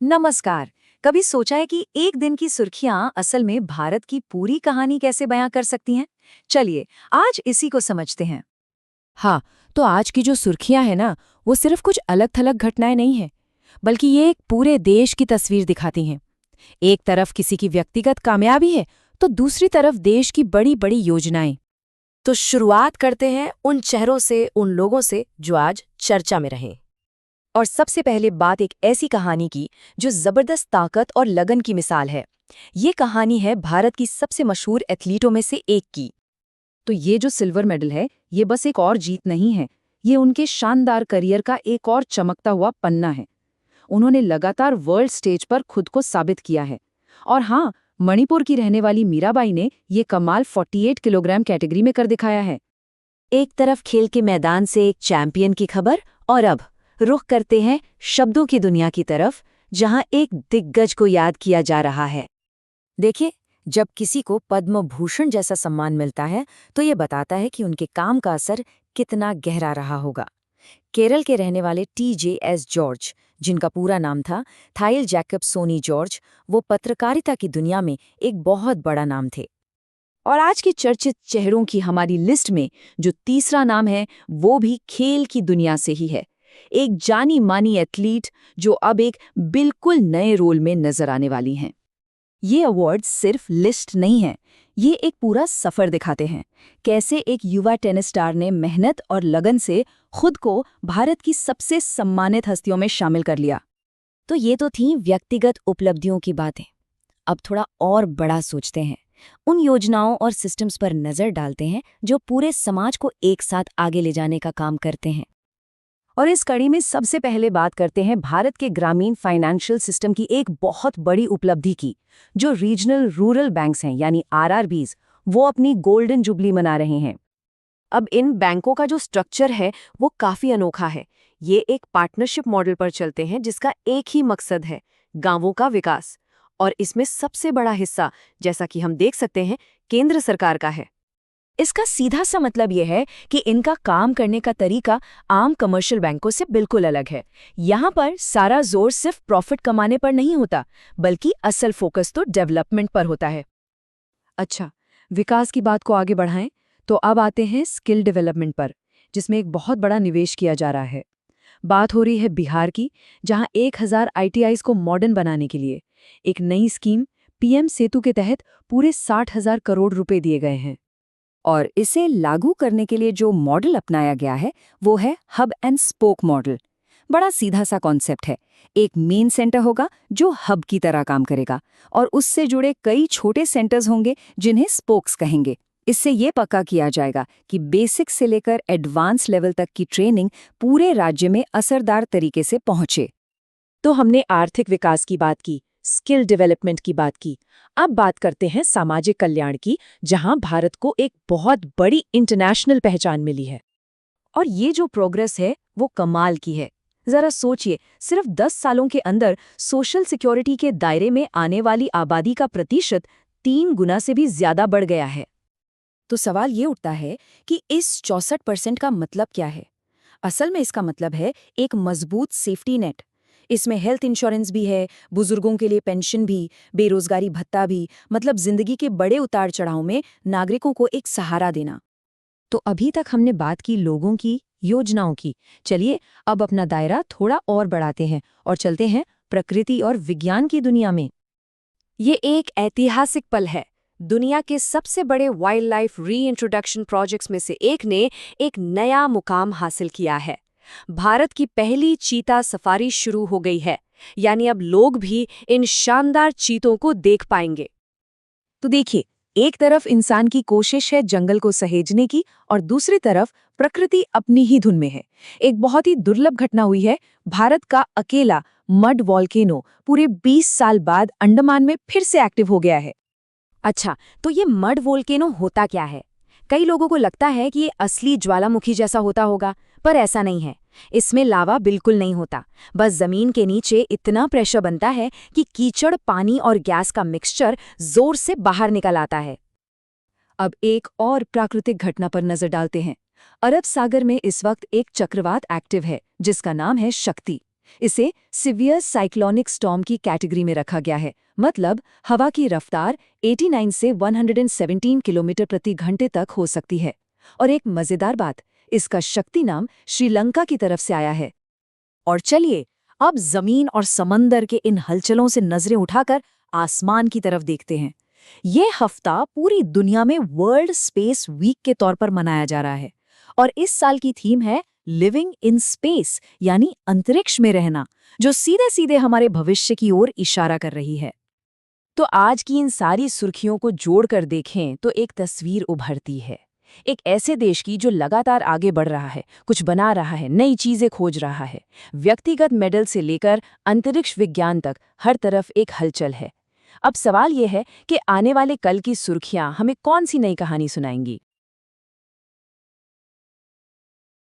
नमस्कार। कभी सोचा है कि एक दिन की सुर्खियां असल में भारत की पूरी कहानी कैसे बयां कर सकती हैं? चलिए, आज इसी को समझते हैं। हाँ, तो आज की जो सुर्खियां हैं ना, वो सिर्फ कुछ अलग-थलग घटनाएं नहीं हैं, बल्कि ये एक पूरे देश की तस्वीर दिखाती हैं। एक तरफ किसी की व्यक्तिगत कामयाबी है, तो दूसरी तरफ देश की बड़ी-बड़ी योजनाएं। तो शुरुआत करते हैं उन चेहरों से, उन लोगों से जो आज चर्चा में रहें। और सबसे पहले बात एक ऐसी कहानी की जो जबरदस्त ताकत और लगन की मिसाल है। ये कहानी है भारत की सबसे मशहूर एथलीटों में से एक की। तो ये जो सिल्वर मेडल है, ये बस एक और जीत नहीं है। ये उनके शानदार करियर का एक और चमकता हुआ पन्ना है। उन्होंने लगातार वर्ल्ड स्टेज पर खुद को साबित किया है। और हाँ, मणिपुर की रहने वाली मीराबाई ने ये कमाल 48 किलोग्राम कैटेगरी में कर दिखाया है। एक तरफ खेल के मैदान से एक चैंपियन की खबर, और अब रुख करते हैं शब्दों की दुनिया की तरफ, जहां एक दिग्गज को याद किया जा रहा है। देखिए, जब किसी को पद्म भूषण जैसा सम्मान मिलता है, तो ये बताता है कि उनके काम का असर कितना गहरा रहा होगा। केरल के रहने वाले TJS जॉर्ज, जिनका पूरा नाम था थाइल जैकब सोनी जॉर्ज, वो पत्रकारिता की दुनिया में एक बहुत बड़ा नाम थे। और आज के चर्चित चेहरों की हमारी लिस्ट में जो तीसरा नाम है, वो भी खेल की दुनिया से ही है। एक जानी मानी एथलीट जो अब एक बिल्कुल नए रोल में नजर आने वाली हैं। ये अवार्ड सिर्फ लिस्ट नहीं है, ये एक पूरा सफर दिखाते हैं। कैसे एक युवा टेनिस स्टार ने मेहनत और लगन से खुद को भारत की सबसे सम्मानित हस्तियों में शामिल कर लिया। तो ये तो थी व्यक्तिगत उपलब्धियों की बातें। अब थोड़ा और बड़ा सोचते हैं। उन योजनाओं और सिस्टम्स पर नज़र डालते हैं जो पूरे समाज को एक साथ आगे ले जाने का काम करते हैं। और इस कड़ी में सबसे पहले बात करते हैं भारत के ग्रामीण फाइनेंशियल सिस्टम की एक बहुत बड़ी उपलब्धि की। जो रीजनल रूरल बैंक्स हैं यानी RRBs, वो अपनी गोल्डन जुबली मना रहे हैं। अब इन बैंकों का जो स्ट्रक्चर है वो काफी अनोखा है। ये एक पार्टनरशिप मॉडल पर चलते हैं जिसका एक ही मकसद है, गांवों का विकास। और इसमें सबसे बड़ा हिस्सा, जैसा कि हम देख सकते हैं, केंद्र सरकार का है। इसका सीधा सा मतलब यह है कि इनका काम करने का तरीका आम कमर्शियल बैंकों से बिल्कुल अलग है। यहाँ पर सारा जोर सिर्फ प्रॉफिट कमाने पर नहीं होता, बल्कि असल फोकस तो डेवलपमेंट पर होता है। अच्छा, विकास की बात को आगे बढ़ाएं तो अब आते हैं स्किल डेवलपमेंट पर, जिसमें एक बहुत बड़ा निवेश किया जा रहा है। बात हो रही है बिहार की, जहां 1000 ITIs को मॉडर्न बनाने के लिए एक नई स्कीम PM सेतु के तहत पूरे 60,000 करोड़ रुपए दिए गए हैं। और इसे लागू करने के लिए जो मॉडल अपनाया गया है, वो है हब एंड स्पोक मॉडल। बड़ा सीधा सा कॉन्सेप्ट है। एक मेन सेंटर होगा जो हब की तरह काम करेगा, और उससे जुड़े कई छोटे सेंटर्स होंगे जिन्हें स्पोक्स कहेंगे। इससे ये पक्का किया जाएगा कि बेसिक से लेकर एडवांस लेवल तक की ट्रेनिंग पूरे राज्य में असरदार तरीके से पहुंचे। तो हमने आर्थिक विकास की बात की, स्किल डेवलपमेंट की बात की। अब बात करते हैं सामाजिक कल्याण की, जहां भारत को एक बहुत बड़ी इंटरनेशनल पहचान मिली है। और ये जो प्रोग्रेस है वो कमाल की है। जरा सोचिए, सिर्फ 10 सालों के अंदर सोशल सिक्योरिटी के दायरे में आने वाली आबादी का प्रतिशत 3 गुना से भी ज्यादा बढ़ गया है। तो सवाल ये उठता है कि इस 64% का मतलब क्या है। असल में इसका मतलब है एक मजबूत सेफ्टी नेट। इसमें हेल्थ इंश्योरेंस भी है, बुजुर्गों के लिए पेंशन भी, बेरोजगारी भत्ता भी, मतलब जिंदगी के बड़े उतार चढ़ाव में नागरिकों को एक सहारा देना। तो अभी तक हमने बात की लोगों की, योजनाओं की। चलिए अब अपना दायरा थोड़ा और बढ़ाते हैं और चलते हैं प्रकृति और विज्ञान की दुनिया में। ये एक ऐतिहासिक पल है। दुनिया के सबसे बड़े वाइल्ड लाइफ री-इंट्रोडक्शन प्रोजेक्ट्स में से एक ने एक नया मुकाम हासिल किया है। भारत की पहली चीता सफारी शुरू हो गई है, यानी अब लोग भी इन शानदार चीतों को देख पाएंगे। तो देखिए, एक तरफ इंसान की कोशिश है जंगल को सहेजने की, और दूसरी तरफ प्रकृति अपनी ही धुन में है। एक बहुत ही दुर्लभ घटना हुई है। भारत का अकेला मड वॉल्केनो पूरे 20 साल बाद अंडमान में फिर से एक्टिव हो गया है। अच्छा, तो ये मड वोल्केनो होता क्या है? कई लोगों को लगता है कि ये असली ज्वालामुखी जैसा होता होगा, पर ऐसा नहीं है। इसमें लावा बिल्कुल नहीं होता। बस जमीन के नीचे इतना प्रेशर बनता है कि कीचड़, पानी और गैस का मिक्सचर जोर से बाहर निकल आता है। अब एक और प्राकृतिक घटना पर नजर डालते हैं। अरब सागर में इस वक्त एक चक्रवात एक्टिव है जिसका नाम है शक्ति। इसे सिवियर साइक्लोनिक स्टॉर्म की कैटेगरी में रखा गया है, मतलब हवा की रफ्तार 89 से 117 किलोमीटर प्रति घंटे तक हो सकती है। और एक मजेदार बात, इसका शक्ति नाम श्रीलंका की तरफ से आया है। और चलिए अब जमीन और समंदर के इन हलचलों से नजरें उठाकर आसमान की तरफ देखते हैं। ये हफ्ता पूरी दुनिया में वर्ल्ड स्पेस वीक के तौर पर मनाया जा रहा है और इस साल की थीम है लिविंग इन स्पेस, यानी अंतरिक्ष में रहना, जो सीधे सीधे हमारे भविष्य की ओर इशारा कर रही है। तो आज की इन सारी सुर्खियों को जोड़कर देखें तो एक तस्वीर उभरती है, एक ऐसे देश की जो लगातार आगे बढ़ रहा है, कुछ बना रहा है, नई चीजें खोज रहा है। व्यक्तिगत मेडल से लेकर अंतरिक्ष विज्ञान तक हर तरफ एक हलचल है। अब सवाल यह है कि आने वाले कल की सुर्खियां हमें कौन सी नई कहानी सुनाएंगी।